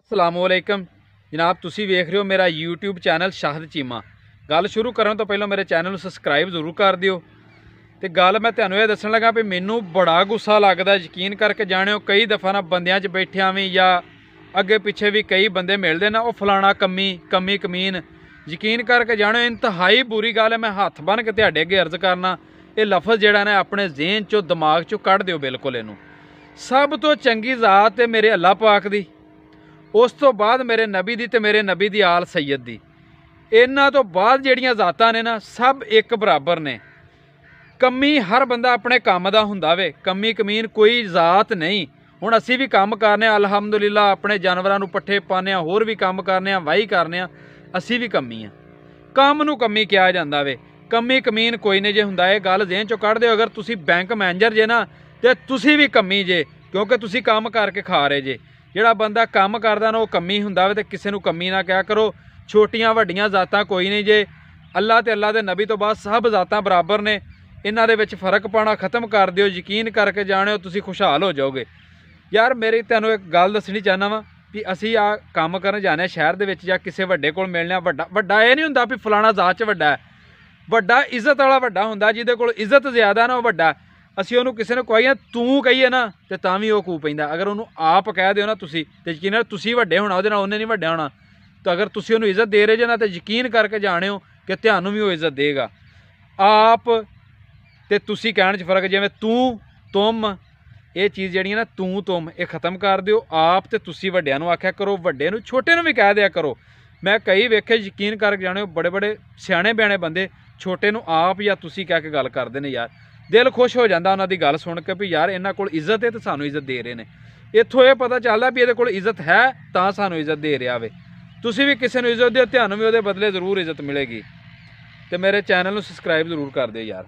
अस्सलामुअलैकुम जनाब, तुसी वेख रहे हो मेरा यूट्यूब चैनल शाहिद चीमा। गल शुरू करन तो पहले मेरे चैनल को सबसक्राइब जरूर कर दियो। तो गल मैं तुहानू ये दसन लगा भी मैनू बड़ा गुस्सा लगता, यकीन करके जाने कई दफ़ा ना बंदियां च बैठिया भी या अगे पिछे भी कई बंदे मिलते ना, वो फलाना कमी कमी कमीन, यकीन करके जानो इंतहाई बुरी गल है। मैं हथ बन के तुहाडे अगे अर्ज करना, ये लफज जिहड़ा ना अपने ज़हन चो दिमाग चो कढ़ दिओ बिल्कुल। इनू सब तो चंगी ज़ात है मेरे अल्लाह पाक दी, उस तो बाद मेरे नबी दी ते मेरे नबी दी आल सैयद दी। इन्हां तो बाद जिहड़ियां ज़ातां ने ना सब एक बराबर ने। कमी हर बंदा अपने काम दा हुंदा वे, कमी कमीन कोई ज़ात नहीं। हुण असीं भी काम करने अलहमदुलिल्लाह, अपने जानवरां नूं पट्ठे पाने, होर भी काम करने, वाही करने, असीं भी कमी आ। काम नूं कमी किहा जांदा वे, कमी कमीन कोई नहीं जे हुंदा। ये गल ज़हन चों कढ दिओ। अगर तुसीं बैंक मैनेजर जे ना ते तुसीं भी कमी जे, क्योंकि तुसीं काम करके खा रहे जे। जिहड़ा बंदा काम करदा ना वो कमी हुंदा वे, ते किसी नूं कमी ना कहा करो। छोटियां वड्डियां ज़ातां कोई नहीं जे, अल्लाह ते अल्लाह दे नबी तो बाद सब ज़ातां बराबर ने। इन्हां दे विच फ़र्क पाना खत्म कर दिओ, यकीन करके जाणिओ तुसीं खुशहाल हो जाओगे। यार मेरी तुहानूं एक गल दसणी चाहना वा भी असीं आ काम करन जाने शहर दे विच जां किसी वड्डे कोल मिलने। वड्डा ये नहीं हुंदा भी फलाना ज़ात च वड्डा है, वड्डा इज्जत वाला वड्डा हुंदा, जिहदे कोल इज्जत ज़्यादा ना वो वड्डा। असीं उहनूं किसी ने कहीए तूं कहीए ना ते तां भी वो कू पैंदा। अगर उहनूं आप कह दिओ ना तुसीं ते यकीन तुसीं वड्डे होना, उहदे नाल उहने नहीं वड्डा होना। तो अगर तुसीं उहनूं इज्जत दे रहे जे ना, तो यकीन करके जाणिओ कि तुहानूं भी वो इज्जत देगा। आप ते तुसीं कहण च फर्क, जिवें तूं तुम, ये चीज़ जिहड़ी ना तूं तुम ये खत्म कर दिओ। आप ते तुसीं वड्डिआं नूं आख्या करो, वड्डे नूं छोटे नूं भी कह दिया करो। मैं कई वेखे, यकीन करके जाणिओ बड़े बड़े सियाणे बियाणे बंदे छोटे नूं आप या तुसीं कह के गल करदे ने। यार दिल खुश हो जाता उन्हां दी गल सुन के भी यार इन्हां कोल इज्जत है तो सानूं इज्जत दे रहे ने। इत्थों ये पता चलदा भी इहदे कोल इज्जत है तां सानूं इज्जत दे रहा वे। तुसीं भी किसी नूं इज्जत दिओ, तुहानूं भी उहदे बदले जरूर इज्जत मिलेगी। तो मेरे चैनल नूं सबसक्राइब जरूर कर दिओ यार।